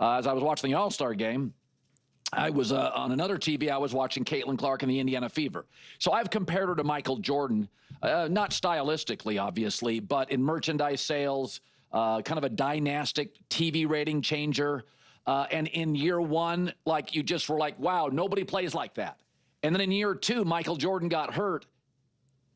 as I was watching the All-Star game, I was on another TV. I was watching Caitlin Clark in the Indiana Fever. So I've compared her to Michael Jordan, not stylistically, obviously, but in merchandise sales, kind of a dynastic TV rating changer. And in year one, like you just were like, wow, nobody plays like that. And then in year two, Michael Jordan got hurt.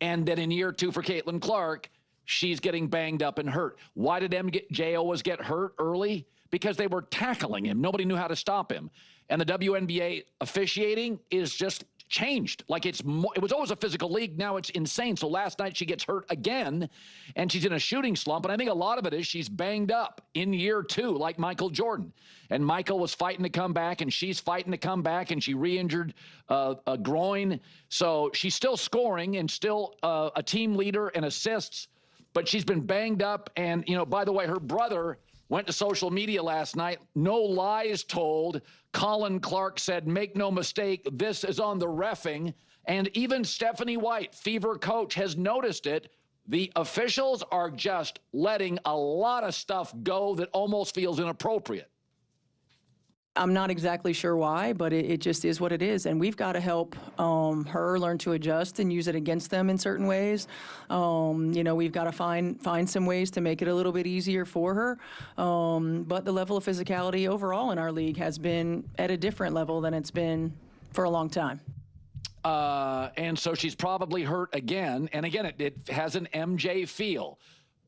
And then in year two for Caitlin Clark, she's getting banged up and hurt. Why did MJ always get hurt early? Because they were tackling him. Nobody knew how to stop him. And the WNBA officiating is just changed. Like it was always a physical league. Now it's insane. So last night she gets hurt again, and she's in a shooting slump. And I think a lot of it is she's banged up in year two, like Michael Jordan. And Michael was fighting to come back, and she's fighting to come back, and she re-injured a groin. So she's still scoring and still a team leader and assists, but she's been banged up. And, you know, by the way, her brother went to social media last night. No lies told. Colin Clark said, make no mistake, this is on the reffing. And even Stephanie White, Fever coach, has noticed it. The officials are just letting a lot of stuff go that almost feels inappropriate. I'm not exactly sure why, but it just is what it is. And we've got to help her learn to adjust and use it against them in certain ways. You know, we've got to find some ways to make it a little bit easier for her. But the level of physicality overall in our league has been at a different level than it's been for a long time. And so she's probably hurt again. And again, it has an MJ feel.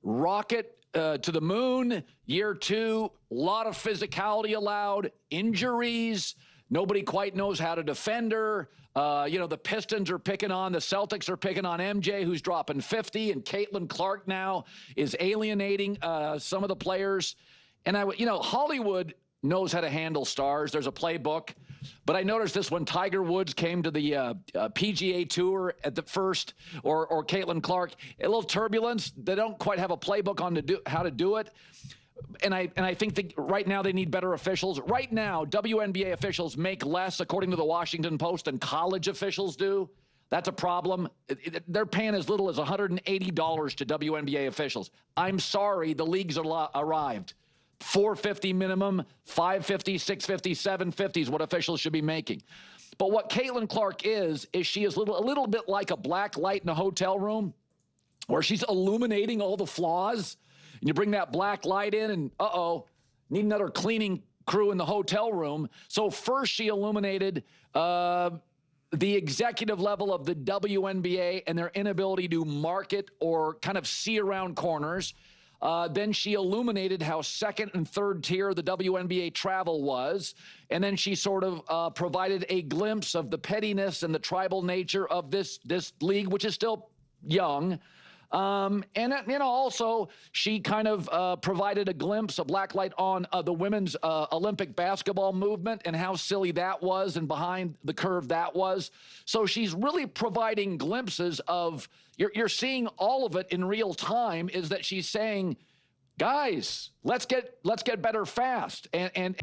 Rocket to the moon, year two, a lot of physicality allowed, injuries, nobody quite knows how to defend her. You know, the Pistons are picking on, the Celtics are picking on MJ, who's dropping 50, and Caitlin Clark now is alienating some of the players. And you know, Hollywood knows how to handle stars. There's a playbook. But I noticed this when Tiger Woods came to the PGA Tour at the first, or Caitlin Clark, a little turbulence. They don't quite have a playbook on how to do it. And I think that right now they need better officials. Right now, WNBA officials make less, according to the Washington Post, than college officials do. That's a problem. They're paying as little as $180 to WNBA officials. I'm sorry, the league's arrived. $450 minimum, $550, $650, $750 is what officials should be making. But what Caitlin Clark is she is a little bit like a black light in a hotel room where she's illuminating all the flaws. And you bring that black light in and, need another cleaning crew in the hotel room. So first she illuminated the executive level of the WNBA and their inability to market or kind of see around corners. Then she illuminated how second and third tier the WNBA travel was. And then she sort of provided a glimpse of the pettiness and the tribal nature of this league, which is still young. And, you know, also she kind of provided a glimpse, a black light on the women's Olympic basketball movement and how silly that was and behind the curve that was. So she's really providing glimpses of, you're seeing all of it in real time, is that she's saying, guys, let's get better fast. And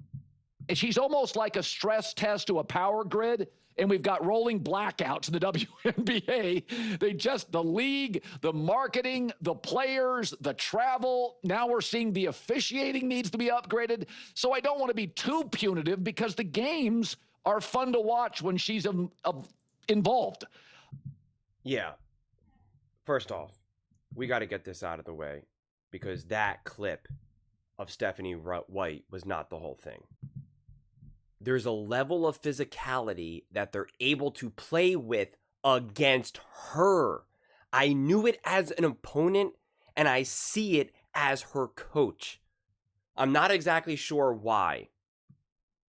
she's almost like a stress test to a power grid. And we've got rolling blackouts in the WNBA. The league, the marketing, the players, the travel. Now we're seeing the officiating needs to be upgraded. So I don't want to be too punitive because the games are fun to watch when she's involved. Yeah. First off, we got to get this out of the way because that clip of Stephanie White was not the whole thing. There's a level of physicality that they're able to play with against her. I knew it as an opponent, and I see it as her coach. I'm not exactly sure why.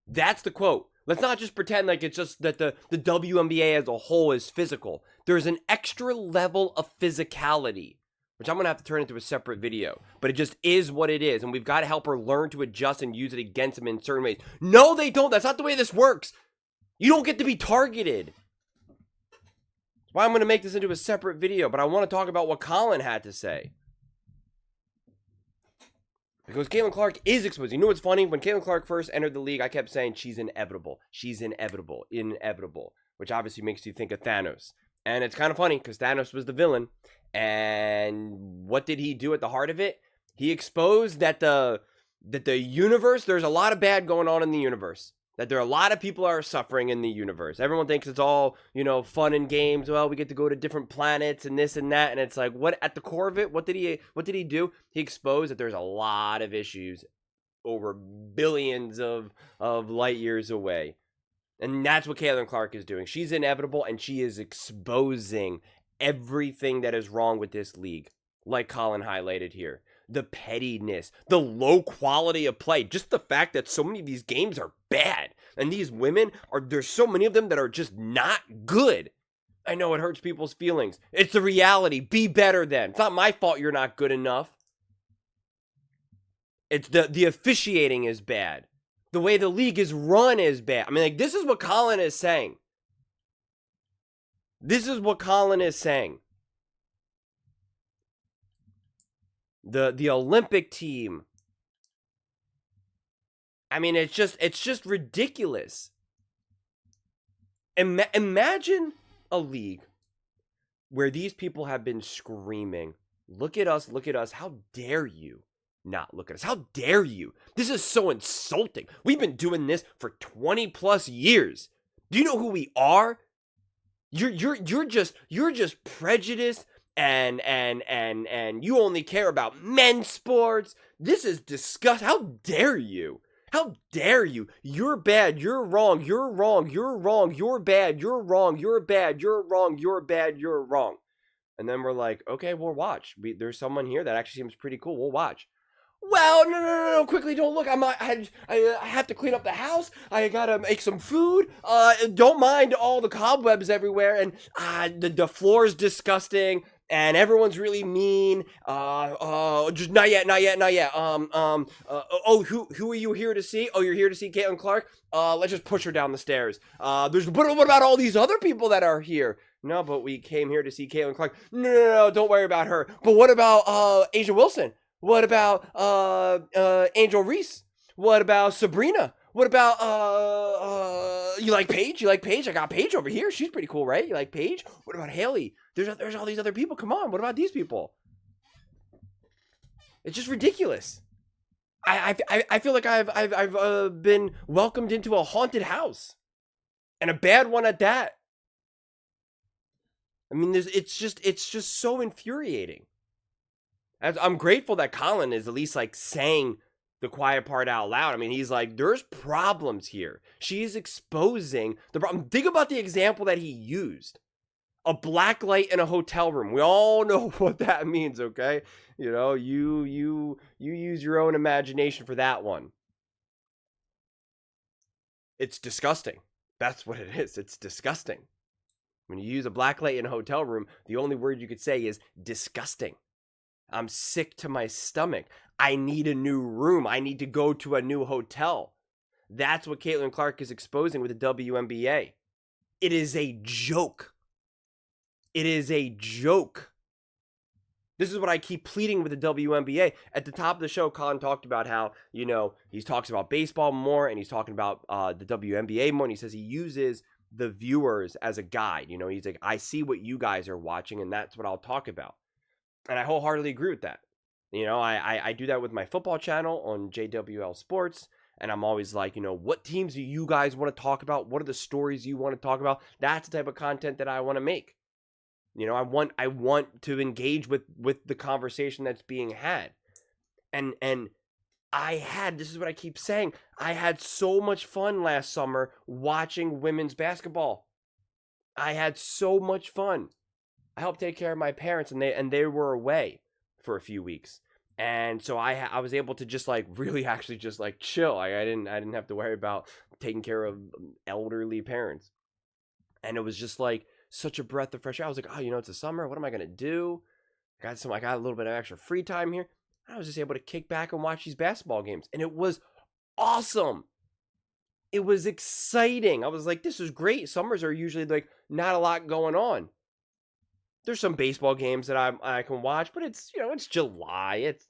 That's the quote. Let's not just pretend like it's just that the WNBA as a whole is physical. There's an extra level of physicality, which I'm going to have to turn into a separate video. But it just is what it is. And we've got to help her learn to adjust and use it against them in certain ways. No, they don't. That's not the way this works. You don't get to be targeted. That's why I'm going to make this into a separate video. But I want to talk about what Colin had to say. Because Caitlin Clark is exposed. You know what's funny? When Caitlin Clark first entered the league, I kept saying she's inevitable. She's inevitable. Inevitable. Which obviously makes you think of Thanos. And it's kind of funny because Thanos was the villain. And what did he do at the heart of it? He exposed that the that the universe, there's a lot of bad going on in the universe. That there are a lot of people are suffering in the universe. Everyone thinks it's all, fun and games. Well, we get to go to different planets and this and that. And it's like, what at the core of it, what did he do? He exposed that there's a lot of issues over billions of light years away. And that's what Caitlin Clark is doing. She's inevitable, and she is exposing everything that is wrong with this league, like Colin highlighted here. The pettiness, the low quality of play, just the fact that so many of these games are bad. And these women, there's so many of them that are just not good. I know it hurts people's feelings. It's the reality. Be better then. It's not my fault you're not good enough. It's the officiating is bad. The way the league is run is bad. I mean, like, this is what Colin is saying. This is what Colin is saying. The Olympic team. I mean, it's just ridiculous. Imagine a league where these people have been screaming, look at us, how dare you not look at us? How dare you? This is so insulting. We've been doing this for 20 plus years. Do you know who we are? You're just prejudiced and you only care about men's sports. This is disgusting. How dare you? How dare you? You're bad. You're wrong. You're wrong. You're wrong. You're bad. You're wrong. You're bad. You're wrong. You're bad. You're wrong. And then we're like, okay, we'll watch. There's someone here that actually seems pretty cool. We'll watch. Well, no, quickly, don't look. I have to clean up the house. I gotta make some food. Don't mind all the cobwebs everywhere, and the floor's disgusting, and everyone's really mean. Just not yet. Who are you here to see? Oh, you're here to see Caitlin Clark? Let's just push her down the stairs. What about all these other people that are here? No, but we came here to see Caitlin Clark. No, don't worry about her. But what about Asia Wilson? What about Angel Reese? What about Sabrina? What about you like Paige? You like Paige? I got Paige over here. She's pretty cool, right? You like Paige? What about Haley? There's all these other people. Come on. What about these people? It's just ridiculous. I feel like I've been welcomed into a haunted house, and a bad one at that. I mean, it's just so infuriating. I'm grateful that Colin is at least like saying the quiet part out loud. I mean, he's like, there's problems here. She's exposing the problem. Think about the example that he used. A black light in a hotel room. We all know what that means, okay? You use your own imagination for that one. It's disgusting. That's what it is. It's disgusting. When you use a black light in a hotel room, the only word you could say is disgusting. I'm sick to my stomach. I need a new room. I need to go to a new hotel. That's what Caitlin Clark is exposing with the WNBA. It is a joke. It is a joke. This is what I keep pleading with the WNBA. At the top of the show, Colin talked about how, he talks about baseball more, and he's talking about the WNBA more, and he says he uses the viewers as a guide. He's like, I see what you guys are watching, and that's what I'll talk about. And I wholeheartedly agree with that. I do that with my football channel on JWL Sports. And I'm always like, what teams do you guys want to talk about? What are the stories you want to talk about? That's the type of content that I want to make. I want to engage with the conversation that's being had. And this is what I keep saying. I had so much fun last summer watching women's basketball. I had so much fun. I helped take care of my parents, and they were away for a few weeks, and so I was able to just like really actually just like chill. I didn't have to worry about taking care of elderly parents, and it was just like such a breath of fresh air. I was like, oh, it's the summer. What am I gonna do? I got a little bit of extra free time here. I was just able to kick back and watch these basketball games, and it was awesome. It was exciting. I was like, this is great. Summers are usually like not a lot going on. There's some baseball games that I can watch, but it's July. It's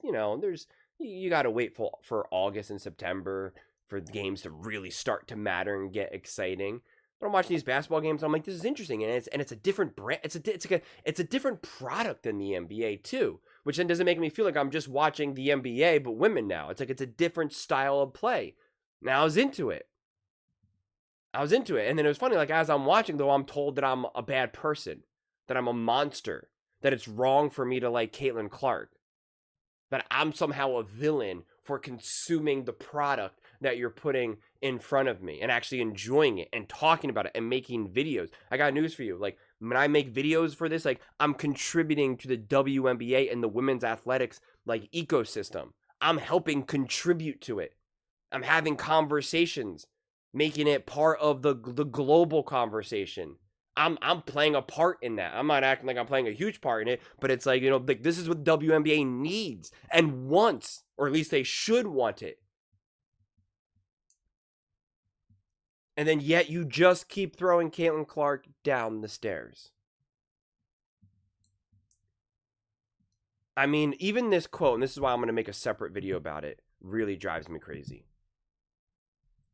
you got to wait for August and September for the games to really start to matter and get exciting. But I'm watching these basketball games. I'm like, this is interesting, and it's a different brand. It's a different product than the NBA too, which then doesn't make me feel like I'm just watching the NBA, but women now. It's like it's a different style of play. Now I was into it. And then it was funny, like as I'm watching, though, I'm told that I'm a bad person, that I'm a monster, that it's wrong for me to like Caitlin Clark, that I'm somehow a villain for consuming the product that you're putting in front of me and actually enjoying it and talking about it and making videos. I got news for you. Like when I make videos for this, like I'm contributing to the WNBA and the women's athletics like ecosystem. I'm helping contribute to it. I'm having conversations, making it part of the global conversation. I'm playing a part in that. I'm not acting like I'm playing a huge part in it, but it's like, you know, like this is what WNBA needs and wants, or at least they should want it. And then yet you just keep throwing Caitlin Clark down the stairs. I mean, even this quote, and this is why I'm going to make a separate video about it, really drives me crazy.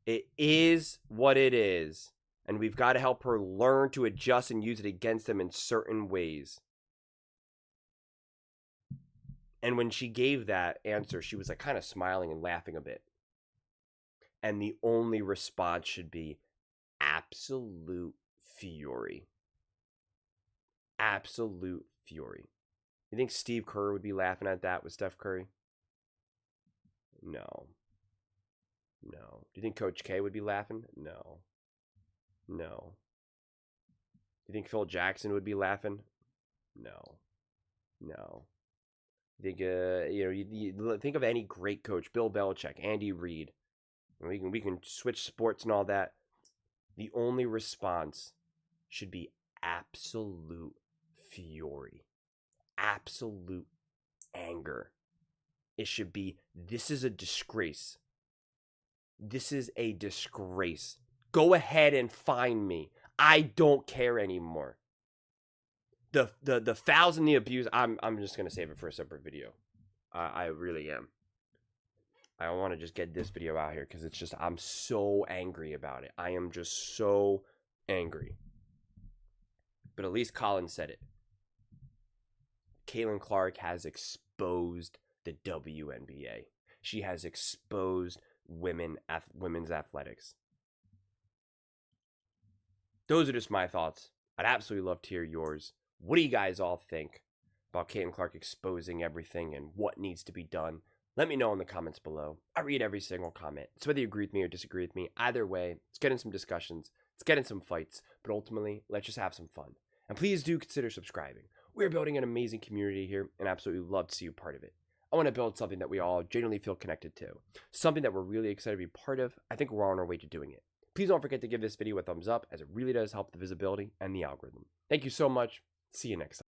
It is what it is, and we've got to help her learn to adjust and use it against them in certain ways. And when she gave that answer, she was like kind of smiling and laughing a bit. And the only response should be absolute fury. Absolute fury. You think Steve Kerr would be laughing at that with Steph Curry? No. Do you think Coach K would be laughing? No. Do you think Phil Jackson would be laughing? No. You think you think of any great coach, Bill Belichick, Andy Reid. We can switch sports and all that. The only response should be absolute fury. Absolute anger. It should be, this is a disgrace. This is a disgrace. Go ahead and fine me. I don't care anymore. The fouls and the abuse, I'm just gonna save it for a separate video. I really am. I want to just get this video out here because it's just, I'm so angry about it. I am just so angry. But at least Colin said it. Caitlin Clark has exposed the WNBA. She has exposed women's athletics. Those are just my thoughts. I'd absolutely love to hear yours. What do you guys all think about Caitlin Clark exposing everything and what needs to be done? Let me know in the comments below. I read every single comment. So whether you agree with me or disagree with me, either way, let's get in some discussions. Let's get in some fights. But ultimately, let's just have some fun. And please do consider subscribing. We're building an amazing community here and absolutely love to see you part of it. I want to build something that we all genuinely feel connected to. Something that we're really excited to be part of. I think we're on our way to doing it. Please don't forget to give this video a thumbs up as it really does help the visibility and the algorithm. Thank you so much. See you next time.